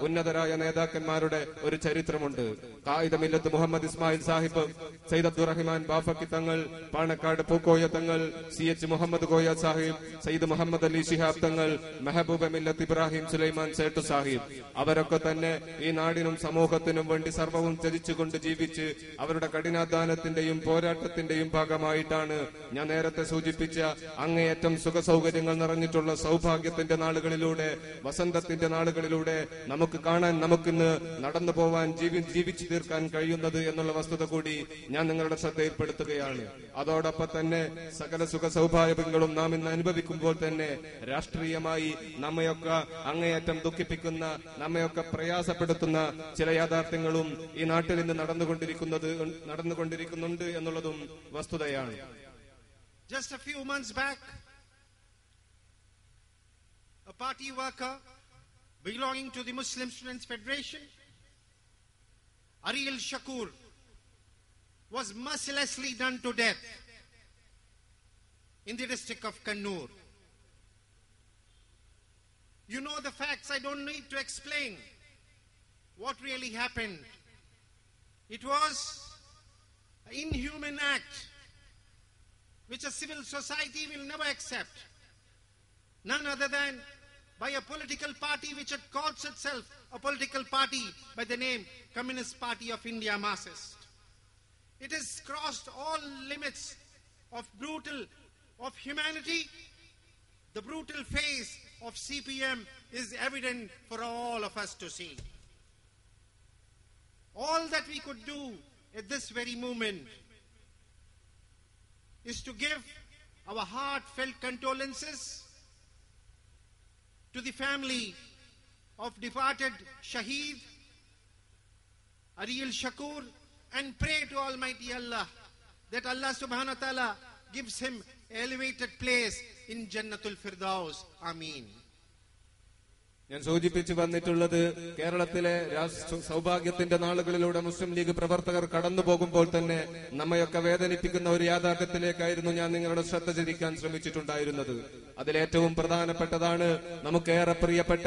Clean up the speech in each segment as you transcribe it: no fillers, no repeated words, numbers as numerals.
ഉന്നതരായ നേതാക്കന്മാരുടെ ഒരു ചരിത്രമുണ്ട്. ഖായിദ മില്ലത്ത് മുഹമ്മദ് ഇസ്മായിൽ സാഹിബ്, സയ്യിദ് അബ്ദുറഹിമാൻ ബാഫക്കി തങ്ങൾ, പാണക്കാട് പൂക്കോയ തങ്ങൾ, CH മുഹമ്മദ് കോയ സാഹിബ്, സയ്യിദ് മുഹമ്മദ് അലി ശിഹാബ് തങ്ങൾ, മെഹബൂബ മില്ലത്ത് ഇബ്രാഹിം സുലൈമാൻ സേട്ട് സാഹിബ്, അവരൊക്കെ തന്നെ ഈ നാടിനും സമൂഹത്തിനും വേണ്ടി സർവ്വവും ത്യജിച്ചുകൊണ്ട് ജീവിച്ച് അവരുടെ കഠിനാധ്വാനത്തിന്റെയും പോരാട്ടത്തിന്റെയും ഭാഗമായിട്ടാണ് ഞാൻ നേരത്തെ സൂചിപ്പിച്ച അങ്ങേയറ്റം സുഖസൗകര്യങ്ങൾ നിറഞ്ഞിട്ടുള്ള സൗഭാഗ്യത്തിന്റെ നാളുകളിലൂടെ, വസന്തത്തിന്റെ നാളുകളിലൂടെ നമുക്കിന്ന് നടന്നു പോവാൻ ജീവിച്ചു തീർക്കാൻ കഴിയുന്നത് എന്നുള്ള വസ്തുത കൂടി ഞാൻ നിങ്ങളുടെ ശ്രദ്ധയിൽപ്പെടുത്തുകയാണ്. അതോടൊപ്പം തന്നെ സകല സുഖ സൗഭാഗ്യങ്ങളും നാം ഇന്ന് അനുഭവിക്കുമ്പോൾ തന്നെ രാഷ്ട്രീയമായി നമ്മയൊക്കെ അങ്ങേയറ്റം ദുഃഖിപ്പിക്കുന്ന, നമ്മയൊക്കെ പ്രയാസപ്പെടുത്തുന്ന ചില യാഥാർത്ഥ്യങ്ങളും ഈ നാട്ടിൽ ഇന്ന് നടന്നുകൊണ്ടിരിക്കുന്നുണ്ട് എന്നുള്ളതും വസ്തുതയാണ്. Just a few months back, a party worker belonging to the Muslim Students Federation, Ariel Shakur, was mercilessly done to death in the district of Kannur. You know the facts, I don't need to explain what really happened. It was an inhuman act which a civil society will never accept. None other than by a political party which had calls itself a political party by the name Communist Party of India Marxist. It has crossed all limits of humanity. The brutal face of CPM is evident for all of us to see. All that we could do at this very moment is to give our heartfelt condolences to the family of departed Shaheed Ariel Shakur and pray to Almighty Allah that Allah subhanahu wa ta'ala gives him elevated place in Jannatul Firdaus. Ameen. ഞാൻ സൂചിപ്പിച്ചു വന്നിട്ടുള്ളത് കേരളത്തിലെ സൗഭാഗ്യത്തിന്റെ നാളുകളിലൂടെ മുസ്ലിം league പ്രവർത്തകർ കടന്നു പോകുമ്പോൾ തന്നെ നമ്മയൊക്കെ വേദനിപ്പിക്കുന്ന ഒരു യാഥാർത്ഥ്യത്തിലേക്കായിരുന്നു ഞാൻ നിങ്ങളുടെ ശ്രദ്ധ തിരിക്കാൻ ശ്രമിച്ചിട്ടുണ്ടായിരുന്നത്. അതിലേറ്റവും പ്രധാനപ്പെട്ടതാണ് നമുക്കേറെ പ്രിയപ്പെട്ട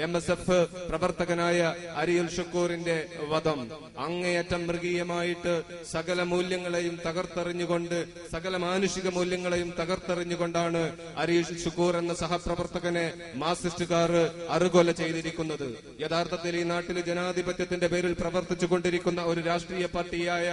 MSF പ്രവർത്തകനായ അരിയുൽ ഷുക്കൂറിന്റെ വധം. അങ്ങേയറ്റം മൃഗീയമായിട്ട് സകല മൂല്യങ്ങളെയും തകർത്തെറിഞ്ഞുകൊണ്ട്, സകല മാനുഷിക മൂല്യങ്ങളെയും തകർത്തെറിഞ്ഞുകൊണ്ടാണ് അരിയുൽ ഷുക്കൂർ എന്ന സഹപ്രവർത്തകനെ മാർക്സിസ്റ്റുകാർ കൊല ചെയ്തിരിക്കുന്നത്. യഥാർത്ഥത്തിൽ ഈ നാട്ടിൽ ജനാധിപത്യത്തിന്റെ പേരിൽ പ്രവർത്തിച്ചു കൊണ്ടിരിക്കുന്ന ഒരു രാഷ്ട്രീയ പാർട്ടിയായ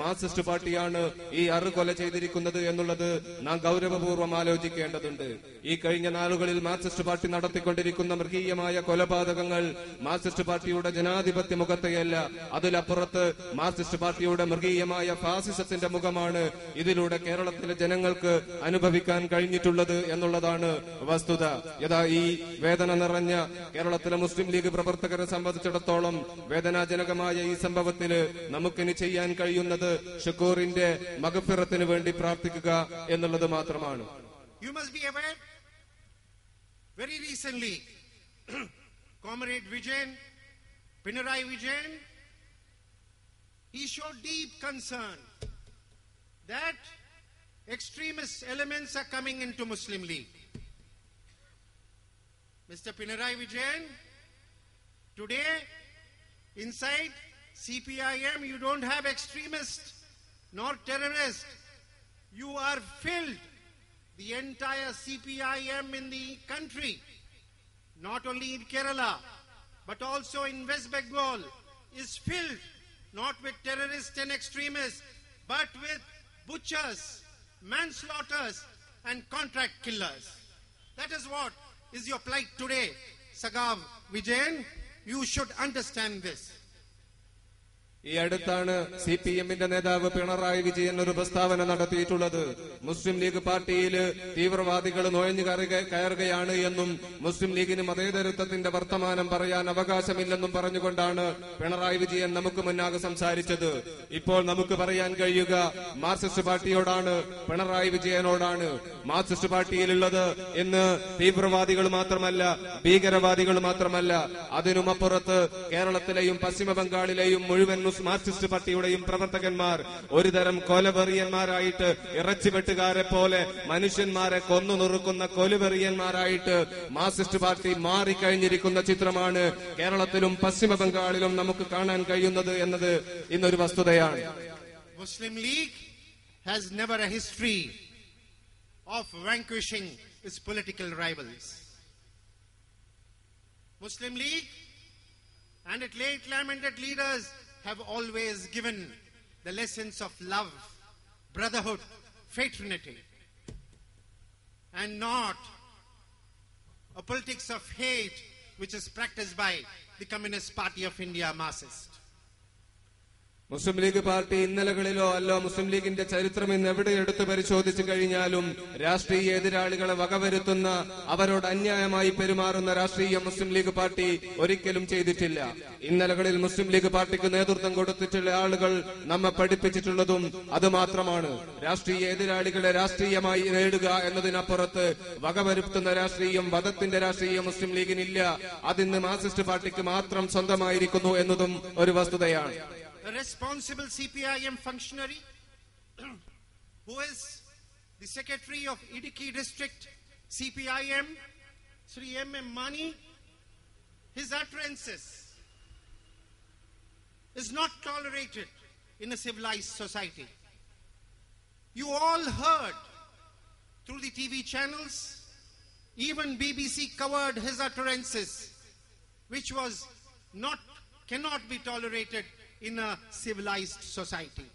മാർക്സിസ്റ്റ് പാർട്ടിയാണ് ഈ കൊല ചെയ്തിരിക്കുന്നത് എന്നുള്ളത് നാം ഗൗരവപൂർവ്വം ആലോചിക്കേണ്ടതുണ്ട്. ഈ കഴിഞ്ഞ നാളുകളിൽ മാർക്സിസ്റ്റ് പാർട്ടി നടത്തിക്കൊണ്ടിരിക്കുന്ന മൃഗീയമായ കൊലപാതകങ്ങൾ മാർക്സിസ്റ്റ് പാർട്ടിയുടെ ജനാധിപത്യ മുഖത്തെയല്ല, അതിലപ്പുറത്ത് മാർക്സിസ്റ്റ് പാർട്ടിയുടെ മൃഗീയമായ ഫാസിസത്തിന്റെ മുഖമാണ് ഇതിലൂടെ കേരളത്തിലെ ജനങ്ങൾക്ക് അനുഭവിക്കാൻ കഴിഞ്ഞിട്ടുള്ളത് എന്നുള്ളതാണ് വസ്തുത. ഈ വേദന നിറഞ്ഞ കേരളത്തിലെ മുസ്ലിം ലീഗ് പ്രവർത്തകരെ സംബന്ധിച്ചിടത്തോളം വേദനാജനകമായ ഈ സംഭവത്തിൽ നമുക്കിനി ചെയ്യാൻ കഴിയുന്നത് ഷുക്കൂറിന്റെ മഗ്ഫിറത്തിന് വേണ്ടി പ്രാർത്ഥിക്കുക എന്നുള്ളത് മാത്രമാണ്. You must be aware, very recently, Comrade Vijayan, Pinarayi Vijayan, he showed deep concern that extremist elements are coming into Muslim League. Mr. Pinarayi Vijayan, today inside CPIM you don't have extremists nor terrorists. You are filled, the entire CPIM in the country, not only in Kerala but also in West Bengal, is filled not with terrorists and extremists but with butchers, manslaughters and contract killers. That is what is your plight today, Sagav Vijayan. You should understand this. ഈ അടുത്താണ് CPM-ന്റെ നേതാവ് പിണറായി വിജയൻ ഒരു പ്രസ്താവന നടത്തിയിട്ടുള്ളത്. മുസ്ലിം league പാർട്ടിയിൽ തീവ്രവാദികൾ നുഴഞ്ഞു കയറുകയാണ് എന്നും മുസ്ലിം ലീഗിന് മതേതരത്വത്തിന്റെ വർത്തമാനം പറയാൻ അവകാശമില്ലെന്നും പറഞ്ഞുകൊണ്ടാണ് പിണറായി വിജയൻ നമുക്ക് മുന്നാകെ സംസാരിച്ചത്. ഇപ്പോൾ നമുക്ക് പറയാൻ കഴിയുക മാർക്സിസ്റ്റ് പാർട്ടിയോടാണ്, പിണറായി വിജയനോടാണ്. മാർക്സിസ്റ്റ് പാർട്ടിയിലുള്ളത് ഇന്ന് തീവ്രവാദികൾ മാത്രമല്ല, ഭീകരവാദികൾ മാത്രമല്ല, അതിനുമപ്പുറത്ത് കേരളത്തിലെയും പശ്ചിമ ബംഗാളിലെയും മുഴുവൻ മാർക്സിസ്റ്റ് പാർട്ടിയുടെയും പ്രവർത്തകന്മാർ ഒരുതരം കൊലവെറിയന്മാരായിട്ട്, ഇറച്ചിവെട്ടുകാരെ പോലെ മനുഷ്യന്മാരെ കൊന്നു നുറുക്കുന്ന കൊലവെറിയന്മാരായിട്ട് മാർക്സിസ്റ്റ് പാർട്ടി മാറിക്കഴിഞ്ഞിരിക്കുന്ന ചിത്രമാണ് കേരളത്തിലും പശ്ചിമ ബംഗാളിലും നമുക്ക് കാണാൻ കഴിയുന്നത് എന്നത് ഇന്നൊരു വസ്തുതയാണ്. Muslim League has never a history of vanquishing its political rivals. Muslim League and its late lamented leaders have always given the lessons of love, brotherhood, fraternity, and not a politics of hate which is practiced by the Communist Party of India Marxist. Muslim League party ഇന്നലകളിലോ അല്ലോ Muslim ലീഗിന്റെ ചരിത്രം ഇന്ന് എവിടെ എടുത്തു പരിശോധിച്ചു കഴിഞ്ഞാലും രാഷ്ട്രീയ എതിരാളികളെ വകവരുത്തുന്ന, അവരോട് അന്യായമായി പെരുമാറുന്ന രാഷ്ട്രീയ മുസ്ലിം ലീഗ് പാർട്ടി ഒരിക്കലും ചെയ്തിട്ടില്ല. ഇന്നലകളിൽ മുസ്ലിം ലീഗ് പാർട്ടിക്ക് നേതൃത്വം കൊടുത്തിട്ടുള്ള ആളുകൾ നമ്മെ പഠിപ്പിച്ചിട്ടുള്ളതും അത് മാത്രമാണ്. രാഷ്ട്രീയ എതിരാളികളെ രാഷ്ട്രീയമായി നേടുക എന്നതിനപ്പുറത്ത് വകവരുത്തുന്ന രാഷ്ട്രീയം, വധത്തിന്റെ രാഷ്ട്രീയം മുസ്ലിം ലീഗിനില്ല. അതിന്ന് മാർക്സിസ്റ്റ് പാർട്ടിക്ക് മാത്രം സ്വന്തമായിരിക്കുന്നു എന്നതും ഒരു വസ്തുതയാണ്. A responsible CPIM functionary who is the secretary of Idiki district CPIM, Sri M.M. Mani, his utterances is not tolerated in a civilized society. You all heard through the TV channels, even BBC covered his utterances, which cannot be tolerated in a civilized society.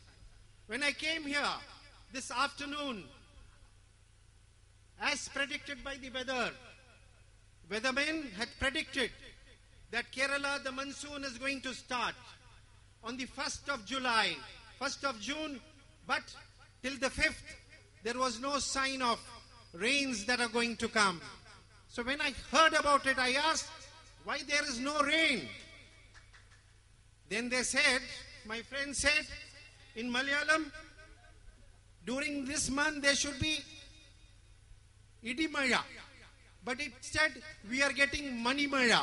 When I came here this afternoon, as predicted by the weathermen had predicted that Kerala, the monsoon is going to start on the 1st of July, 1st of June, but till the 5th, there was no sign of rains that are going to come. So when I heard about it, I asked, why there is no rain? Then they said, my friend said, in Malayalam, during this month there should be Idimaya. But it said, we are getting Manimaya.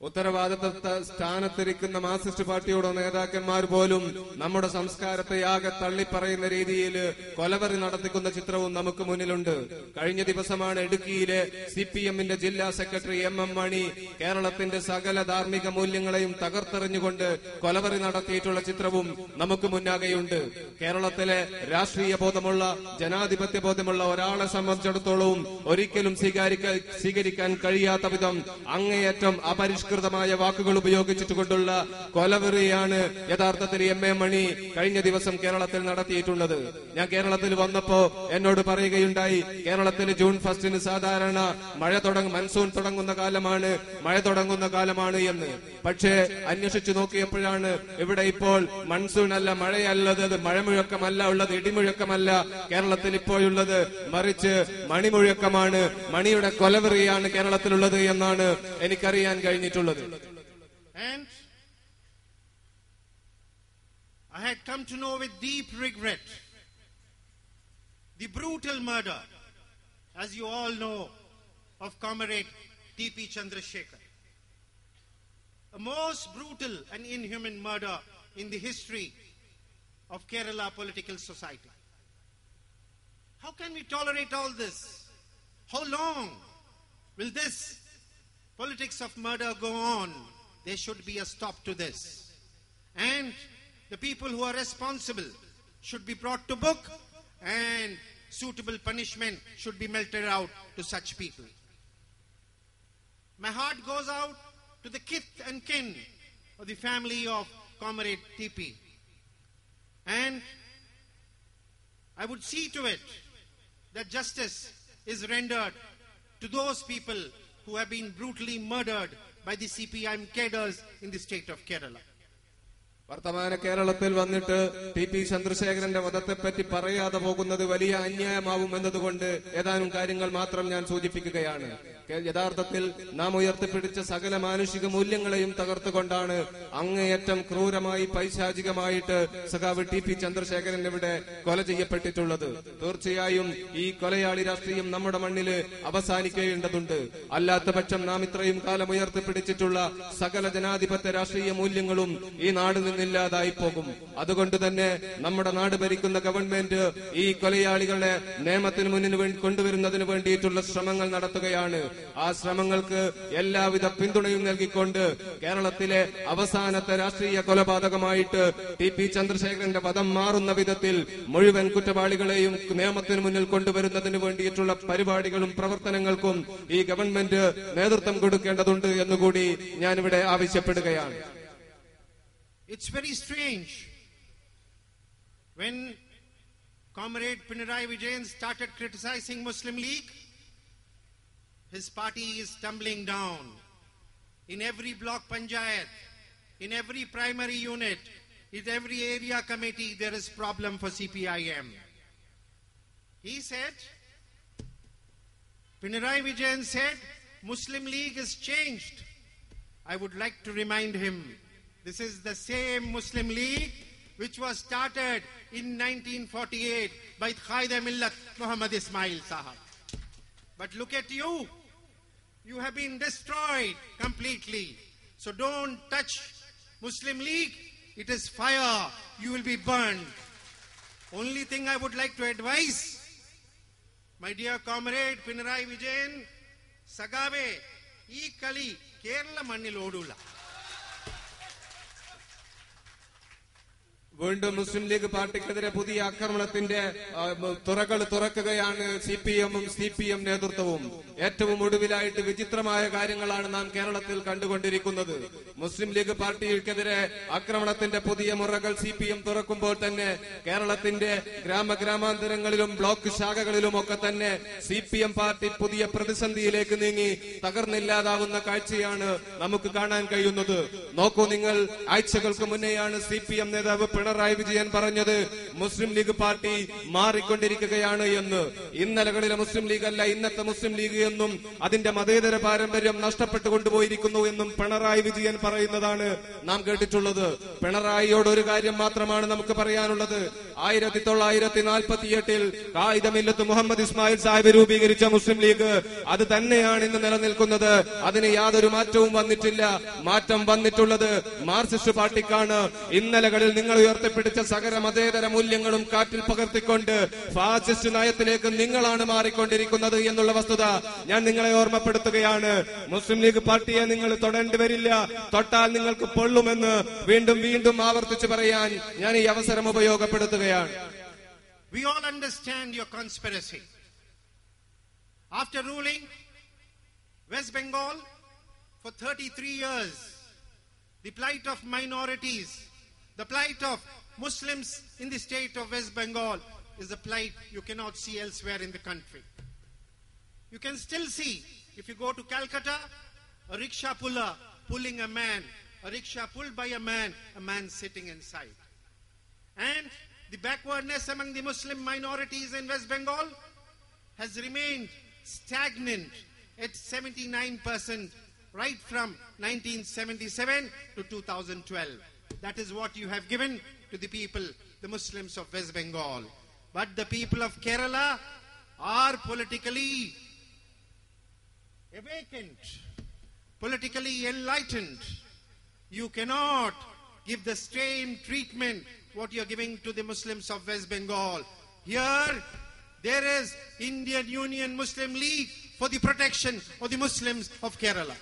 ഉത്തരവാദിത്ത സ്ഥാനത്തിരിക്കുന്ന Marxist പാർട്ടിയുടെ നേതാക്കന്മാർ പോലും നമ്മുടെ സംസ്കാരത്തെ ആകെ തള്ളിപ്പറയുന്ന രീതിയിൽ കൊലവെറി നടത്തിക്കുന്ന ചിത്രവും നമുക്ക് മുന്നിലുണ്ട്. കഴിഞ്ഞ ദിവസമാണ് ഇടുക്കിയിലെ CPMന്റെ ജില്ലാ സെക്രട്ടറി M.M. മണി കേരളത്തിന്റെ സകല ധാർമ്മിക മൂല്യങ്ങളെയും തകർത്തെറിഞ്ഞുകൊണ്ട് കൊലവെറി നടത്തിയിട്ടുള്ള ചിത്രവും നമുക്ക് മുന്നാകെയുണ്ട്. കേരളത്തിലെ രാഷ്ട്രീയ ബോധമുള്ള, ജനാധിപത്യ ബോധമുള്ള ഒരാളെ സംബന്ധിച്ചിടത്തോളവും ഒരിക്കലും സ്വീകരിക്കാൻ കഴിയാത്ത വിധം അങ്ങേയറ്റം അപരിഷ്കൃതമായ വാക്കുകൾ ഉപയോഗിച്ചിട്ടുകൊണ്ടുള്ള കൊലവെറിയാണ് യഥാർത്ഥത്തിൽ M.M. മണി കഴിഞ്ഞ ദിവസം കേരളത്തിൽ നടത്തിയിട്ടുള്ളത്. ഞാൻ കേരളത്തിൽ വന്നപ്പോ എന്നോട് പറയുകയുണ്ടായി, കേരളത്തിൽ ജൂൺ 1 സാധാരണ മൺസൂൺ തുടങ്ങുന്ന കാലമാണ്, മഴ തുടങ്ങുന്ന കാലമാണ് എന്ന്. പക്ഷേ അന്വേഷിച്ചു നോക്കിയപ്പോഴാണ് ഇവിടെ ഇപ്പോൾ മൺസൂൺ അല്ല, മഴയല്ലത്, മഴമുഴക്കമല്ല ഉള്ളത്, ഇടിമുഴക്കമല്ല കേരളത്തിൽ ഇപ്പോഴുള്ളത്, മറിച്ച് മണിമുഴക്കമാണ്, മണിയുടെ കൊലവെറിയാണ് കേരളത്തിലുള്ളത് എന്നാണ് എനിക്കറിയാൻ കഴിഞ്ഞിട്ടുള്ളത്. And I had come to know with deep regret the brutal murder, as you all know, of Comrade T.P. Chandrasekhar. A most brutal and inhuman murder in the history of Kerala political society. How can we tolerate all this? How long will this politics of murder go on? There should be a stop to this. And the people who are responsible should be brought to book, and suitable punishment should be meted out to such people. My heart goes out to the kith and kin of the family of Comrade TP. And I would see to it that justice is rendered to those people who have been brutally murdered by the CPIM cadres in the state of Kerala. വർത്തമാന കേരളത്തിൽ വന്നിട്ട് T P ചന്ദ്രശേഖരന്റെ വധത്തെപ്പറ്റി പറയാതെ പോകുന്നത് വലിയ അന്യായമാവും എന്നതുകൊണ്ട് ഏതാനും കാര്യങ്ങൾ മാത്രം ഞാൻ സൂചിപ്പിക്കുകയാണ്. യഥാർത്ഥത്തിൽ നാം ഉയർത്തിപ്പിടിച്ച സകല മാനുഷിക മൂല്യങ്ങളെയും തകർത്തുകൊണ്ടാണ് അങ്ങേയറ്റം ക്രൂരമായി പൈശാചികമായിട്ട് സഖാവ് ടി പി ചന്ദ്രശേഖരൻ ഇവിടെ കൊല ചെയ്യപ്പെട്ടിട്ടുള്ളത്. തീർച്ചയായും ഈ കൊലയാളി രാഷ്ട്രീയം നമ്മുടെ മണ്ണില് അവസാനിക്കേണ്ടതുണ്ട്. അല്ലാത്ത പക്ഷം നാം ഇത്രയും കാലം ഉയർത്തിപ്പിടിച്ചിട്ടുള്ള സകല ജനാധിപത്യ രാഷ്ട്രീയ മൂല്യങ്ങളും ഈ നാട് നിന്നില്ലാതായി പോകും. അതുകൊണ്ട് തന്നെ നമ്മുടെ നാട് ഭരിക്കുന്ന ഗവൺമെന്റ് ഈ കൊലയാളികളെ നിയമത്തിന് മുന്നിൽ കൊണ്ടുവരുന്നതിന് വേണ്ടിയിട്ടുള്ള ശ്രമങ്ങൾ നടത്തുകയാണ്. ആ ശ്രമങ്ങൾക്ക് എല്ലാവിധ പിന്തുണയും നൽകിക്കൊണ്ട് കേരളത്തിലെ അവസാനത്തെ രാഷ്ട്രീയ കൊലപാതകമായിട്ട് ടി പി ചന്ദ്രശേഖരന്റെ വധം മാറുന്ന വിധത്തിൽ മുഴുവൻ കുറ്റവാളികളെയും നിയമത്തിന് മുന്നിൽ കൊണ്ടുവരുന്നതിന് വേണ്ടിയിട്ടുള്ള പരിപാടികളും പ്രവർത്തനങ്ങൾക്കും ഈ ഗവൺമെന്റ് നേതൃത്വം കൊടുക്കേണ്ടതുണ്ട് എന്നുകൂടി ഞാനിവിടെ ആവശ്യപ്പെടുകയാണ്. It's very strange. When Comrade Pinarayi Vijayan started criticizing Muslim League, his party is tumbling down. In every block panchayat, in every primary unit, in every area committee, there is problem for CPIM. He said, Pinarayi Vijayan said, Muslim League is changed. I would like to remind him, this is the same Muslim League which was started in 1948 by Qaid-e-Millat Muhammad Ismail Sahab. But look at you. You have been destroyed completely. So don't touch Muslim League. It is fire. You will be burned. Only thing I would like to advise, my dear comrade Pinarayi Vijayan, Sagave, ee kali Kerala mannil odula. വീണ്ടും മുസ്ലിം league പാർട്ടിക്കെതിരെ പുതിയ ആക്രമണത്തിന്റെ തുറകൾ തുറക്കുകയാണ് CPM നേതൃത്വവും. ഏറ്റവും ഒടുവിലായിട്ട് വിചിത്രമായ കാര്യങ്ങളാണ് നാം കേരളത്തിൽ കണ്ടുകൊണ്ടിരിക്കുന്നത്. മുസ്ലിം ലീഗ് പാർട്ടിക്കെതിരെ ആക്രമണത്തിന്റെ പുതിയ മുറകൾ CPM തുറക്കുമ്പോൾ തന്നെ കേരളത്തിന്റെ ഗ്രാമാന്തരങ്ങളിലും ബ്ലോക്ക് ശാഖകളിലുമൊക്കെ തന്നെ CPM പാർട്ടി പുതിയ പ്രതിസന്ധിയിലേക്ക് നീങ്ങി തകർന്നില്ലാതാവുന്ന കാഴ്ചയാണ് നമുക്ക് കാണാൻ കഴിയുന്നത്. നോക്കൂ നിങ്ങൾ, ആഴ്ചകൾക്ക് മുന്നെയാണ് CPM നേതാവ് പിണറായി വിജയൻ പറഞ്ഞത് മുസ്ലിം ലീഗ് പാർട്ടി മാറിക്കൊണ്ടിരിക്കുകയാണ് എന്ന്. ഇന്നലകളിലെ മുസ്ലിം ലീഗ് അല്ല ഇന്നത്തെ മുസ്ലിം ലീഗ് എന്നും അതിന്റെ മതേതര പാരമ്പര്യം നഷ്ടപ്പെട്ടു കൊണ്ടുപോയിരിക്കുന്നു എന്നും പിണറായി വിജയൻ പറയുന്നതാണ് നാം കേട്ടിട്ടുള്ളത്. പിണറായിയോട് ഒരു കാര്യം മാത്രമാണ് നമുക്ക് പറയാനുള്ളത്. 1948 ഖായിദ-മില്ലത്ത് മുഹമ്മദ് ഇസ്മായിൽ സാഹിബ് രൂപീകരിച്ച മുസ്ലിം ലീഗ് അത് തന്നെയാണ് ഇന്ന് നിലനിൽക്കുന്നത്. അതിന് യാതൊരു മാറ്റവും വന്നിട്ടില്ല. മാറ്റം വന്നിട്ടുള്ളത് മാർക്സിസ്റ്റ് പാർട്ടിക്കാണ്. ഇന്നലകളിൽ നിങ്ങൾ ഉയർത്തിപ്പിടിച്ച സകല മതേതര മൂല്യങ്ങളും കാറ്റിൽ പകർത്തിക്കൊണ്ട് ഫാസിസ്റ്റ് നയത്തിലേക്ക് നിങ്ങളാണ് മാറിക്കൊണ്ടിരിക്കുന്നത് എന്നുള്ള വസ്തുത ഞാൻ നിങ്ങളെ ഓർമ്മപ്പെടുത്തുകയാണ്. മുസ്ലിം ലീഗ് പാർട്ടിയെ നിങ്ങൾ തൊടേണ്ടി വരില്ല, തൊട്ടാൽ നിങ്ങൾക്ക് പൊള്ളുമെന്ന് വീണ്ടും വീണ്ടും ആവർത്തിച്ചു പറയാൻ ഞാൻ ഈ അവസരം ഉപയോഗപ്പെടുത്തുകയാണ്. We all understand your conspiracy. After ruling West Bengal for 33 years, the plight of minorities, the plight of Muslims in the state of West Bengal is a plight you cannot see elsewhere in the country. You can still see, if you go to Calcutta, a rickshaw puller pulling a man, a rickshaw pulled by a man sitting inside. And the backwardness among the Muslim minorities in West Bengal has remained stagnant at 79% right from 1977 to 2012. That is what you have given to the people, the Muslims of West Bengal. But the people of Kerala are politically awakened, politically enlightened. You cannot give the same treatment what you are giving to the Muslims of West Bengal. Here, there is Indian Union Muslim League for the protection of the Muslims of Kerala.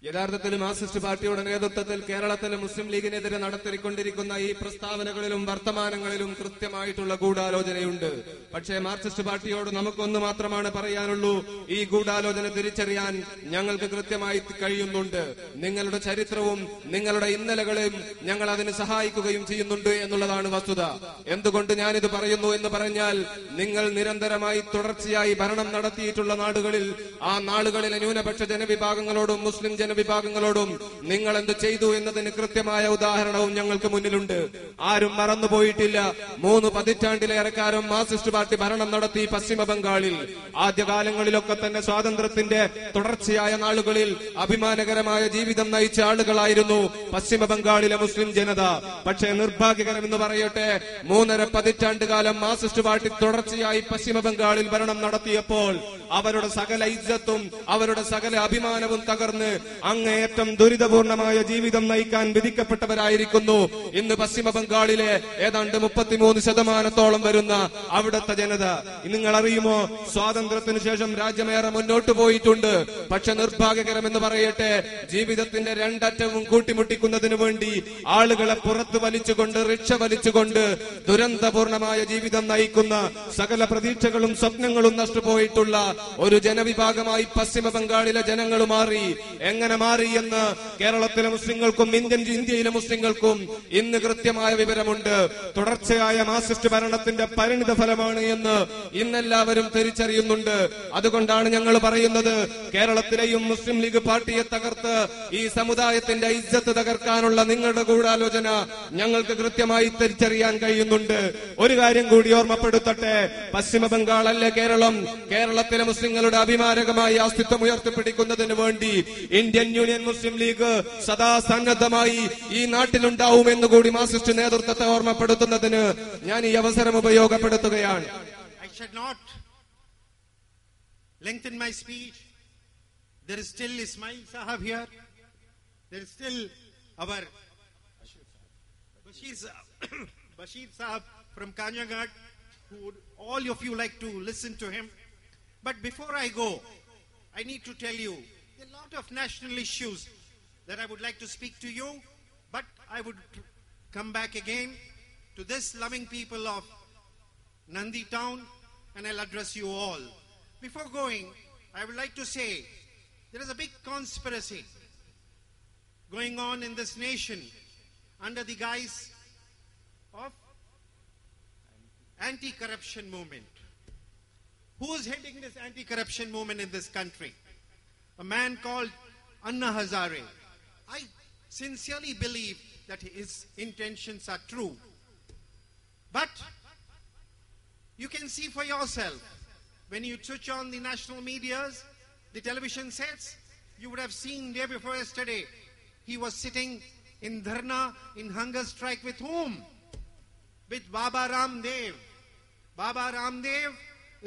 യഥാർത്ഥത്തിൽ Marxist പാർട്ടിയുടെ നേതൃത്വത്തിൽ കേരളത്തിലെ മുസ്ലിം ലീഗിനെതിരെ നടത്തിക്കൊണ്ടിരിക്കുന്ന ഈ പ്രസ്താവനകളിലും വർത്തമാനങ്ങളിലും കൃത്യമായിട്ടുള്ള ഗൂഢാലോചനയുണ്ട്. പക്ഷേ Marxist പാർട്ടിയോട് നമുക്കൊന്ന് മാത്രമാണ് പറയാനുള്ളൂ, ഈ ഗൂഢാലോചന തിരിച്ചറിയാൻ ഞങ്ങൾക്ക് കൃത്യമായി കഴിയുന്നുണ്ട്. നിങ്ങളുടെ ചരിത്രവും നിങ്ങളുടെ ഇന്നലകളെയും ഞങ്ങൾ അതിന് സഹായിക്കുകയും ചെയ്യുന്നുണ്ട് എന്നുള്ളതാണ് വസ്തുത. എന്തുകൊണ്ട് ഞാനിത് പറയുന്നു എന്ന് പറഞ്ഞാൽ, നിങ്ങൾ നിരന്തരമായി തുടർച്ചയായി ഭരണം നടത്തിയിട്ടുള്ള നാടുകളിൽ ആ നാടുകളിലെ ന്യൂനപക്ഷ ജനവിഭാഗങ്ങളോടും മുസ്ലിം ജനവിഭാഗങ്ങളോടും നിങ്ങൾ എന്ത് ചെയ്തു എന്നതിന് കൃത്യമായ ഉദാഹരണവും ഞങ്ങൾക്ക് മുന്നിലുണ്ട്. ആരും മറന്നുപോയിട്ടില്ല. 3 പതിറ്റാണ്ടിലേറെക്കാലം മാർക്സിസ്റ്റ് പാർട്ടി ഭരണം നടത്തി പശ്ചിമ ബംഗാളിൽ. ആദ്യകാലങ്ങളിലൊക്കെ തന്നെ സ്വാതന്ത്ര്യത്തിന്റെ തുടർച്ചയായ നാളുകളിൽ അഭിമാനകരമായ ജീവിതം നയിച്ച ആളുകളായിരുന്നു പശ്ചിമ ബംഗാളിലെ മുസ്ലിം ജനത. പക്ഷേ നിർഭാഗ്യകരമെന്ന് പറയട്ടെ, 3.5 പതിറ്റാണ്ട് കാലം മാർക്സിസ്റ്റ് പാർട്ടി തുടർച്ചയായി പശ്ചിമ ബംഗാളിൽ ഭരണം നടത്തിയപ്പോൾ അവരുടെ സകല ഇജ്ജത്തും അവരുടെ സകല അഭിമാനവും തകർന്ന് അങ്ങേയറ്റം ദുരിതപൂർണമായ ജീവിതം നയിക്കാൻ വിധിക്കപ്പെട്ടവരായിരിക്കുന്നു ഇന്ന് പശ്ചിമ ബംഗാളിലെ ഏതാണ്ട് 33% വരുന്ന അവിടുത്തെ ജനത. നിങ്ങൾ അറിയുമോ, സ്വാതന്ത്ര്യത്തിന് ശേഷം രാജ്യമേറെ മുന്നോട്ട് പോയിട്ടുണ്ട്. പക്ഷെ നിർഭാഗ്യകരമെന്ന് പറയട്ടെ, ജീവിതത്തിന്റെ രണ്ടറ്റവും കൂട്ടിമുട്ടിക്കുന്നതിനു വേണ്ടി ആളുകളെ പുറത്തു വലിച്ചുകൊണ്ട്, റിക്ഷ വലിച്ചുകൊണ്ട് ദുരന്തപൂർണമായ ജീവിതം നയിക്കുന്ന, സകല പ്രതീക്ഷകളും സ്വപ്നങ്ങളും നഷ്ടപോയിട്ടുള്ള ഒരു ജനവിഭാഗമായി പശ്ചിമ ബംഗാളിലെ ജനങ്ങൾ മാറി. എങ്ങനെ മാറി എന്ന് കേരളത്തിലെ മുസ്ലിങ്ങൾക്കും ഇന്ത്യയിലെ മുസ്ലിങ്ങൾക്കും ഇന്ന് കൃത്യമായ വിവരമുണ്ട്. തുടർച്ചയായ മാർക്സിസ്റ്റ് ഭരണത്തിന്റെ പരിണിത ഫലമാണ് എന്ന് ഇന്നെല്ലാവരും തിരിച്ചറിയുന്നുണ്ട്. അതുകൊണ്ടാണ് ഞങ്ങൾ പറയുന്നത്, കേരളത്തിലെയും മുസ്ലിം ലീഗ് പാർട്ടിയെ തകർത്ത് ഈ സമുദായത്തിന്റെ ഇജ്ജത്ത് തകർക്കാനുള്ള നിങ്ങളുടെ ഗൂഢാലോചന ഞങ്ങൾക്ക് കൃത്യമായി തിരിച്ചറിയാൻ കഴിയുന്നുണ്ട്. ഒരു കാര്യം കൂടി ഓർമ്മപ്പെടുത്തട്ടെ, പശ്ചിമ ബംഗാൾ അല്ലേ കേരളം. കേരളത്തിലെ മുസ്ലിങ്ങളുടെ അഭിമാനകമായി അസ്തിത്വം ഉയർത്തിപ്പിടിക്കുന്നതിന് വേണ്ടി ഇന്ത്യൻ യൂണിയൻ മുസ്ലിം ലീഗ് സദാ സന്നദ്ധമായി ഈ നാട്ടിലുണ്ടാവുമെന്ന് കൂടി മാർക്സിസ്റ്റ് നേതൃത്വത്തെ ഓർമ്മപ്പെടുത്തുന്നതിന് ഞാൻ ഈ അവസരം ഉപയോഗപ്പെടുത്തുകയാണ്. I should not lengthen my speech. There is still Ismail Sahab here. There is still our Bashir Sahab from Kanyagat, who would all of you like to listen to him. But before I go, I need to tell you, there are a lot of national issues that I would like to speak to you, but I would come back again to this loving people of Nandi town, and I'll address you all. Before going, I would like to say, there is a big conspiracy going on in this nation under the guise of anti-corruption movement. Who is heading this anti-corruption movement in this country? A man called Anna Hazare. I sincerely believe that his intentions are true. But you can see for yourself, when you switch on the national medias, the television sets, you would have seen day before yesterday, he was sitting in dharna, in hunger strike with whom? With Baba Ramdev. Baba Ramdev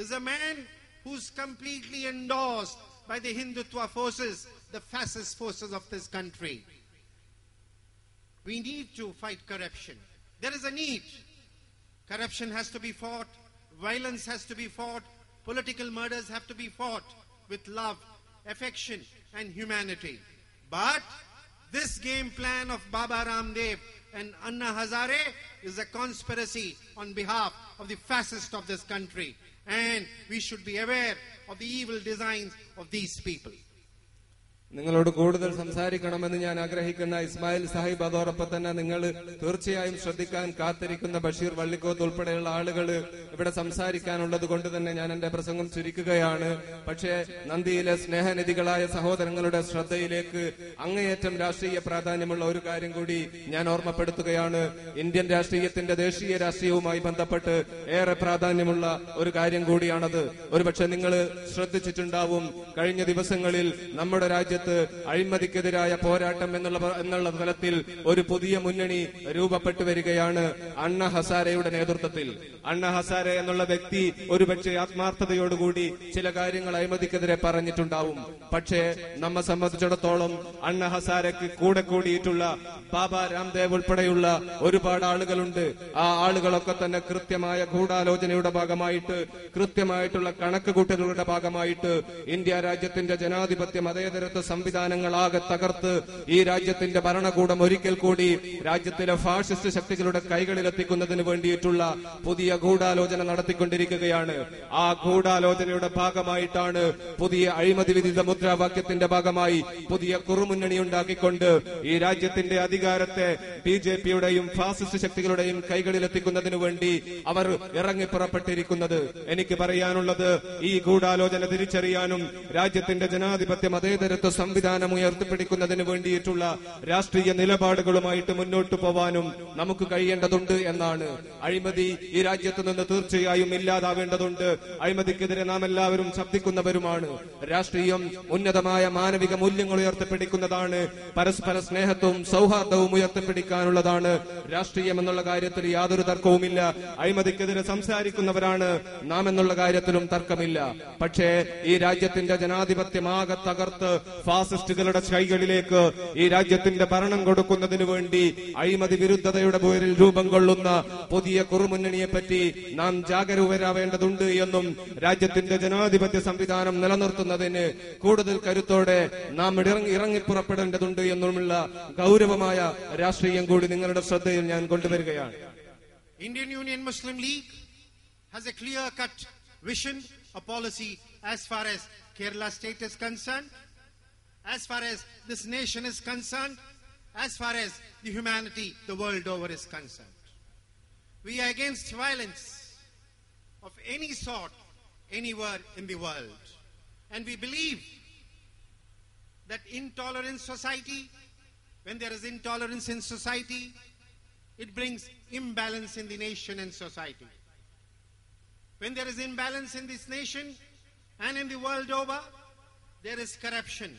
is a man who's completely endorsed by the Hindutva forces, the fascist forces of this country. We need to fight corruption. There is a need. Corruption has to be fought. Violence has to be fought. Political murders have to be fought with love, affection, and humanity. But this game plan of Baba Ramdev and Anna Hazare is a conspiracy on behalf of the fascists of this country. And we should be aware of the evil designs of these people. നിങ്ങളോട് കൂടുതൽ സംസാരിക്കണമെന്ന് ഞാൻ ആഗ്രഹിക്കുന്ന ഇസ്മായിൽ സാഹിബ്, അതോടൊപ്പം തന്നെ നിങ്ങൾ തീർച്ചയായും ശ്രദ്ധിക്കാൻ കാത്തിരിക്കുന്ന ബഷീർ വള്ളിക്കോത്ത് ഉൾപ്പെടെയുള്ള ആളുകൾ ഇവിടെ സംസാരിക്കാനുള്ളത് കൊണ്ട് തന്നെ ഞാൻ എന്റെ പ്രസംഗം ചുരുക്കുകയാണ്. പക്ഷേ നന്ദിയിലെ സ്നേഹനിധികളായ സഹോദരങ്ങളുടെ ശ്രദ്ധയിലേക്ക് അങ്ങേയറ്റം രാഷ്ട്രീയ പ്രാധാന്യമുള്ള ഒരു കാര്യം കൂടി ഞാൻ ഓർമ്മപ്പെടുത്തുകയാണ്. ഇന്ത്യൻ രാഷ്ട്രീയത്തിന്റെ ദേശീയ രാഷ്ട്രീയവുമായി ബന്ധപ്പെട്ട് ഏറെ പ്രാധാന്യമുള്ള ഒരു കാര്യം കൂടിയാണത്. ഒരുപക്ഷെ നിങ്ങൾ ശ്രദ്ധിച്ചിട്ടുണ്ടാവും, കഴിഞ്ഞ ദിവസങ്ങളിൽ നമ്മുടെ രാജ്യത്ത് അഴിമതിക്കെതിരായ പോരാട്ടം എന്നുള്ള തലത്തിൽ ഒരു പുതിയ മുന്നണി രൂപപ്പെട്ടു വരികയാണ് അണ്ണ ഹസാരയുടെ നേതൃത്വത്തിൽ. അണ്ണ ഹസാരെ എന്നുള്ള വ്യക്തി ഒരുപക്ഷെ ആത്മാർത്ഥതയോടുകൂടി ചില കാര്യങ്ങൾ അഴിമതിക്കെതിരെ പറഞ്ഞിട്ടുണ്ടാവും. പക്ഷേ നമ്മെ സംബന്ധിച്ചിടത്തോളം അണ്ണ ഹസാരയ്ക്ക് കൂടെ കൂടിയിട്ടുള്ള ബാബ രാംദേവ് ഉൾപ്പെടെയുള്ള ഒരുപാട് ആളുകളുണ്ട്. ആ ആളുകളൊക്കെ തന്നെ കൃത്യമായ ഗൂഢാലോചനയുടെ ഭാഗമായിട്ട്, കൃത്യമായിട്ടുള്ള കണക്കുകൂട്ടലുകളുടെ ഭാഗമായിട്ട് ഇന്ത്യ രാജ്യത്തിന്റെ ജനാധിപത്യ മതേതരത്വ സംവിധാനങ്ങളാകെ തകർത്ത് ഈ രാജ്യത്തിന്റെ ഭരണകൂടം ഒരിക്കൽ കൂടി രാജ്യത്തിലെ ഫാഷിസ്റ്റ് ശക്തികളുടെ കൈകളിലെത്തിക്കുന്നതിന് വേണ്ടിയിട്ടുള്ള പുതിയ ഗൂഢാലോചന നടത്തിക്കൊണ്ടിരിക്കുകയാണ്. ആ ഗൂഢാലോചനയുടെ ഭാഗമായിട്ടാണ് പുതിയ അഴിമതി വിരുദ്ധ മുദ്രാവാക്യത്തിന്റെ ഭാഗമായി പുതിയ കുറുമുന്നണി ഉണ്ടാക്കിക്കൊണ്ട് ഈ രാജ്യത്തിന്റെ അധികാരത്തെ ബിജെപിയുടെയും ഫാസിസ്റ്റ് ശക്തികളുടെയും കൈകളിലെത്തിക്കുന്നതിനു വേണ്ടി അവർ ഇറങ്ങിപ്പുറപ്പെട്ടിരിക്കുന്നത്. എനിക്ക് പറയാനുള്ളത്, ഈ ഗൂഢാലോചന തിരിച്ചറിയാനും രാജ്യത്തിന്റെ ജനാധിപത്യ മതേതരത്വ സംവിധാനം ഉയർത്തിപ്പിടിക്കുന്നതിന് വേണ്ടിയിട്ടുള്ള രാഷ്ട്രീയ നിലപാടുകളുമായിട്ട് മുന്നോട്ടു പോവാനും നമുക്ക് കഴിയേണ്ടതുണ്ട് എന്നാണ്. അഴിമതി ഈ രാജ്യത്ത് നിന്ന് തീർച്ചയായും ഇല്ലാതാവേണ്ടതുണ്ട്. അഴിമതിക്കെതിരെ നാം എല്ലാവരും ശബ്ദിക്കുന്നവരുമാണ്. രാഷ്ട്രീയം ഉന്നതമായ മാനവിക മൂല്യങ്ങൾ ഉയർത്തിപ്പിടിക്കുന്നതാണ്. പരസ്പര സ്നേഹത്വവും സൗഹാർദ്ദവും ഉയർത്തിപ്പിടിക്കാനുള്ളതാണ്. രാഷ്ട്രീയം എന്നുള്ള കാര്യത്തിൽ യാതൊരു തർക്കവുമില്ല. അഴിമതിക്കെതിരെ സംസാരിക്കുന്നവരാണ് നാം എന്നുള്ള കാര്യത്തിലും തർക്കമില്ല. പക്ഷേ ഈ രാജ്യത്തിന്റെ ജനാധിപത്യമാകെ തകർത്ത് ഫാസിസ്റ്റുകളുടെ കൈകളിലേക്ക് ഈ രാജ്യത്തിന്റെ ഭരണം കൊടുക്കുന്നതിനു വേണ്ടി അഴിമതി വിരുദ്ധതയുടെ പേരിൽ രൂപം കൊള്ളുന്ന പുതിയ കുറുമുന്നണിയെപ്പറ്റി നാം ജാഗരൂകരാവേണ്ടതുണ്ട് എന്നും രാജ്യത്തിന്റെ ജനാധിപത്യ സംവിധാനം നിലനിർത്തുന്നതിന് കൂടുതൽ കരുത്തോടെ നാം ഇറങ്ങിപ്പുറപ്പെടേണ്ടതുണ്ട് എന്നുമുള്ള ഗൗരവമായ രാഷ്ട്രീയം കൂടി നിങ്ങളുടെ ശ്രദ്ധയിൽ ഞാൻ കൊണ്ടുവരികയാണ്. Indian Union Muslim League has a clear-cut vision, a policy as far as Kerala state is concerned, as far as this nation is concerned, as far as the humanity the world over is concerned. We are against violence of any sort anywhere in the world. And we believe that intolerant society, when there is intolerance in society, it brings imbalance in the nation and society. When there is imbalance in this nation and in the world over, there is corruption.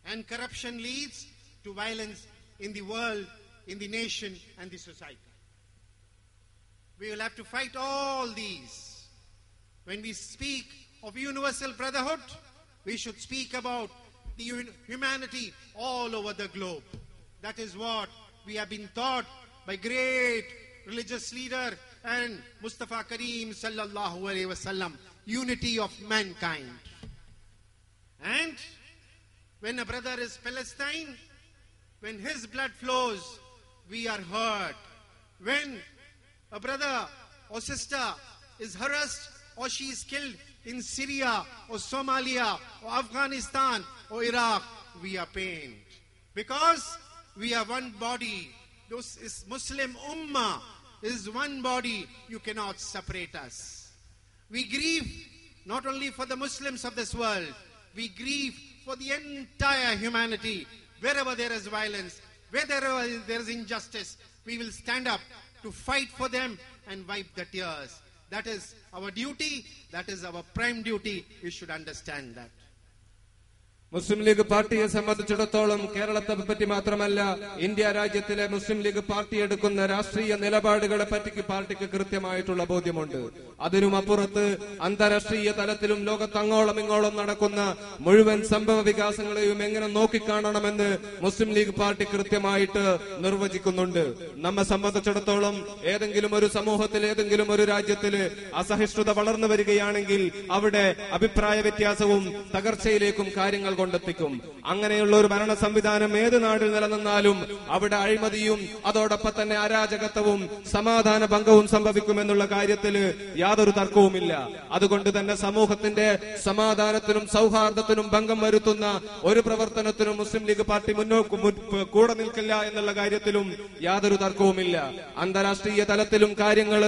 And corruption leads to violence in the world, in the nation and the society. We will have to fight all these. When we speak of universal brotherhood, we should speak about the humanity all over the globe. That is what we have been taught by great religious leader and Mustafa Kareem sallallahu alaihi wasallam, unity of mankind. And when a brother is Palestine, when his blood flows, we are hurt. When a brother or sister is harassed or she is killed in Syria or Somalia or Afghanistan or Iraq, we are pained. Because we are one body. This is Muslim Ummah. This is one body. You cannot separate us. We grieve not only for the Muslims of this world. We grieve for the entire humanity. Wherever there is violence, wherever there is injustice, we will stand up to fight for them and wipe the tears. That is our duty. That is our prime duty. You should understand that. Muslim league പാർട്ടിയെ സംബന്ധിച്ചിടത്തോളം കേരളത്തെ പറ്റി മാത്രമല്ല, India രാജ്യത്തിലെ മുസ്ലിം League party എടുക്കുന്ന രാഷ്ട്രീയ നിലപാടുകളെ പറ്റി പാർട്ടിക്ക് കൃത്യമായിട്ടുള്ള ബോധ്യമുണ്ട്. അതിനുമപ്പുറത്ത് അന്താരാഷ്ട്രീയ തലത്തിലും ലോകത്തങ്ങോളം ഇങ്ങോളം നടക്കുന്ന മുഴുവൻ സംഭവ വികാസങ്ങളെയും എങ്ങനെ നോക്കിക്കാണണമെന്ന് മുസ്ലിം ലീഗ് പാർട്ടി കൃത്യമായിട്ട് നിർവചിക്കുന്നുണ്ട്. നമ്മെ സംബന്ധിച്ചിടത്തോളം ഏതെങ്കിലും ഒരു സമൂഹത്തിൽ, ഏതെങ്കിലും ഒരു രാജ്യത്തിൽ അസഹിഷ്ണുത വളർന്നു വരികയാണെങ്കിൽ അവിടെ അഭിപ്രായ വ്യത്യാസവും തകർച്ചയിലേക്കും കാര്യങ്ങൾ കൊണ്ടെത്തിക്കും. അങ്ങനെയുള്ള ഒരു ഭരണ സംവിധാനം ഏത് നാടിൽ നിലനിന്നാലും അവിടെ അഴിമതിയും അതോടൊപ്പം തന്നെ അരാജകത്വവും സമാധാന ഭംഗവും സംഭവിക്കുമെന്നുള്ള കാര്യത്തിൽ യാതൊരു തർക്കവുമില്ല. അതുകൊണ്ട് തന്നെ സമൂഹത്തിന്റെ സമാധാനത്തിനും സൗഹാർദ്ദത്തിനും ഭംഗം വരുത്തുന്ന ഒരു പ്രവർത്തനത്തിനും മുസ്ലിം ലീഗ് പാർട്ടി കൂടെ നിൽക്കില്ല എന്നുള്ള കാര്യത്തിലും യാതൊരു തർക്കവുമില്ല. അന്താരാഷ്ട്രീയ തലത്തിലും കാര്യങ്ങൾ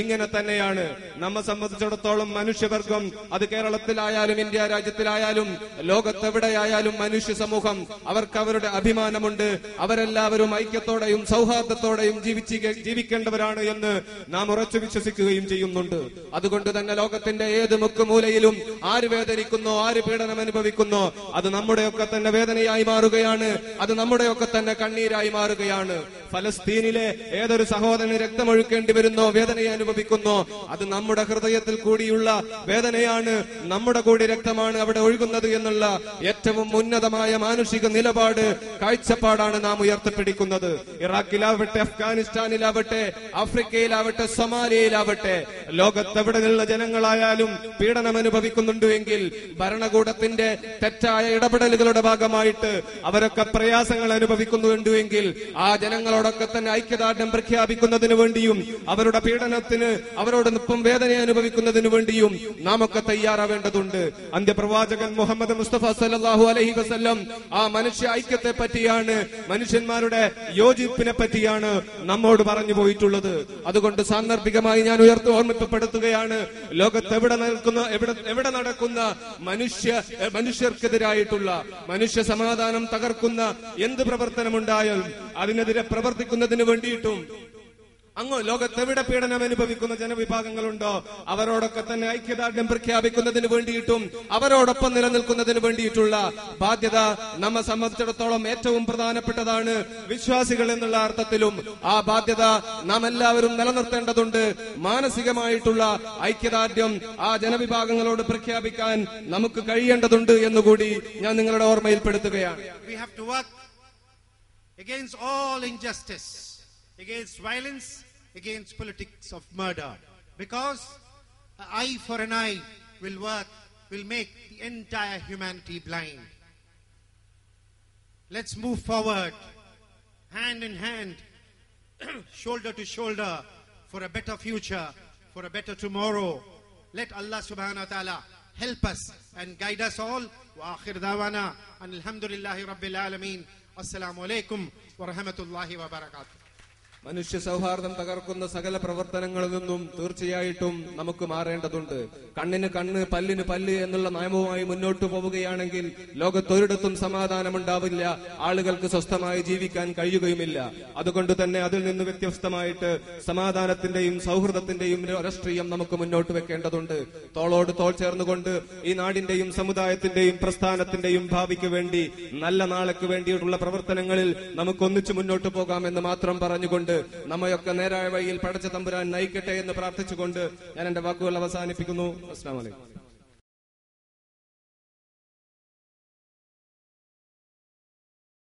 ഇങ്ങനെ തന്നെയാണ്. നമ്മെ സംബന്ധിച്ചിടത്തോളം മനുഷ്യവർഗം, അത് കേരളത്തിലായാലും ഇന്ത്യ രാജ്യത്തിലായാലും ലോകത്തെവിടെയായാലും മനുഷ്യ സമൂഹം, അവർക്ക് അവരുടെ അഭിമാനമുണ്ട്. അവരെല്ലാവരും ഐക്യത്തോടെയും സൗഹാർദ്ദത്തോടെയും ജീവിക്കേണ്ടവരാണ് എന്ന് നാം ഉറച്ചു വിശ്വസിക്കുകയും ചെയ്യുന്നുണ്ട്. അതുകൊണ്ട് തന്നെ ലോകത്തിന്റെ ഏത് മുക്കുമൂലയിലും ആര് വേദനിക്കുന്നോ, ആര് പീഡനം അനുഭവിക്കുന്നോ, അത് നമ്മുടെയൊക്കെ തന്നെ വേദനയായി മാറുകയാണ്. അത് നമ്മുടെയൊക്കെ തന്നെ കണ്ണീരായി മാറുകയാണ്. ഫലസ്തീനിലെ ഏതൊരു സഹോദരന് രക്തമൊഴുക്കേണ്ടി വരുന്നോ, വേദനയെ അനുഭവിക്കുന്നോ, അത് നമ്മുടെ ഹൃദയത്തിൽ കൂടിയുള്ള വേദനയാണ്. നമ്മുടെ കൂടി രക്തമാണ് അവിടെ ഒഴുകുന്നത് എന്നുള്ള ഏറ്റവും ഉന്നതമായ മാനുഷിക നിലപാട്, കാഴ്ചപ്പാടാണ് നാം ഉയർത്തിപ്പിടിക്കുന്നത്. ഇറാഖിലാവട്ടെ, അഫ്ഗാനിസ്ഥാനിലാവട്ടെ, ആഫ്രിക്കയിലാവട്ടെ, സൊമാലിയയിലാവട്ടെ, ലോകത്തെവിടെ നിന്നുള്ള ജനങ്ങളായാലും പീഡനം അനുഭവിക്കുന്നുണ്ട് എങ്കിൽ ഭരണകൂടത്തിന്റെ തെറ്റായ ഇടപെടലുകളുടെ ഭാഗമായിട്ട് അവരൊക്കെ പ്രയാസങ്ങൾ അനുഭവിക്കുന്നുണ്ട് എങ്കിൽ ആ ജനങ്ങളോട് അവരോടൊക്കെ തന്നെ ഐക്യദാർഢ്യം പ്രഖ്യാപിക്കുന്നതിന് വേണ്ടിയും അവരുടെ പീഡനത്തിന് അവരോടൊപ്പം വേദന അനുഭവിക്കുന്നതിന് വേണ്ടിയും നാം ഒക്കെ തയ്യാറാവേണ്ടതുണ്ട്. അന്ത്യപ്രവാചകൻ മുഹമ്മദ് മുസ്തഫ സല്ലല്ലാഹു അലൈഹി വസല്ലം ആ മനുഷ്യ ഐക്യത്തെ പറ്റിയാണ്, മനുഷ്യന്മാരുടെ യോജിപ്പിനെ പറ്റിയാണ് നമ്മോട് പറഞ്ഞു പോയിട്ടുള്ളത്. അതുകൊണ്ട് സാന്ദർഭികമായി ഞാൻ ഓർമ്മപ്പെടുത്തുകയാണ്, ലോകത്ത് എവിടെ നടക്കുന്ന മനുഷ്യർക്കെതിരായിട്ടുള്ള മനുഷ്യ സമാധാനം തകർക്കുന്ന എന്ത് പ്രവർത്തനമുണ്ടായാലും അതിനെതിരെ പ്രവർത്തിക്കുന്നതിന് വേണ്ടിയിട്ടും അങ്ങ് ലോകത്തെവിടെ പീഡനം അനുഭവിക്കുന്ന ജനവിഭാഗങ്ങളുണ്ടോ അവരോടൊക്കെ തന്നെ ഐക്യദാർഢ്യം പ്രഖ്യാപിക്കുന്നതിന് വേണ്ടിയിട്ടും അവരോടൊപ്പം നിലനിൽക്കുന്നതിന് വേണ്ടിയിട്ടുള്ള ബാധ്യത നമ്മെ സംബന്ധിച്ചിടത്തോളം ഏറ്റവും പ്രധാനപ്പെട്ടതാണ്. വിശ്വാസികൾ എന്നുള്ള അർത്ഥത്തിലും ആ ബാധ്യത നാം എല്ലാവരും നിലനിർത്തേണ്ടതുണ്ട്. മാനസികമായിട്ടുള്ള ഐക്യദാർഢ്യം ആ ജനവിഭാഗങ്ങളോട് പ്രഖ്യാപിക്കാൻ നമുക്ക് കഴിയേണ്ടതുണ്ട് എന്നുകൂടി ഞാൻ നിങ്ങളുടെ ഓർമ്മയിൽപ്പെടുത്തുകയാണ്. We have to work against all injustice, against violence, against politics of murder, because an eye for an eye will make the entire humanity blind. Let's move forward hand in hand, shoulder to shoulder, for a better future, for a better tomorrow. Let Allah subhanahu wa ta'ala help us and guide us all. Wa akhir dawana alhamdulillahi rabbil alamin. Assalamu alaikum wa rahmatullahi wa barakatuh. മനുഷ്യ സൗഹാർദ്ദം തകർക്കുന്ന സകല പ്രവർത്തനങ്ങളിൽ നിന്നും തീർച്ചയായിട്ടും നമുക്ക് മാറേണ്ടതുണ്ട്. കണ്ണിന് കണ്ണ്, പല്ലിന് പല്ല് എന്നുള്ള നിയമവുമായി മുന്നോട്ട് പോവുകയാണെങ്കിൽ ലോകത്തൊരിടത്തും സമാധാനമുണ്ടാവില്ല, ആളുകൾക്ക് സ്വസ്ഥമായി ജീവിക്കാൻ കഴിയുകയുമില്ല. അതുകൊണ്ട് തന്നെ അതിൽ നിന്ന് വ്യത്യസ്തമായിട്ട് സമാധാനത്തിന്റെയും സൗഹൃദത്തിന്റെയും രാഷ്ട്രീയം നമുക്ക് മുന്നോട്ട് വെക്കേണ്ടതുണ്ട്. തോളോട് തോൾ ചേർന്നുകൊണ്ട് ഈ നാടിന്റെയും സമുദായത്തിന്റെയും പ്രസ്ഥാനത്തിന്റെയും ഭാവിക്ക് വേണ്ടി, നല്ല നാളേക്ക് വേണ്ടിയിട്ടുള്ള പ്രവർത്തനങ്ങളിൽ നമുക്ക് ഒന്നിച്ചു മുന്നോട്ട് പോകാമെന്ന് മാത്രം പറഞ്ഞുകൊണ്ട് നമ്മയൊക്കെ നേരായ വഴിയിൽ പടച്ച തമ്പുരാൻ നയിക്കട്ടെ എന്ന് പ്രാർത്ഥിച്ചുകൊണ്ട് ഞാൻ എന്റെ വാക്കുകൾ അവസാനിപ്പിക്കുന്നു. അസ്സലാമു അലൈക്കും.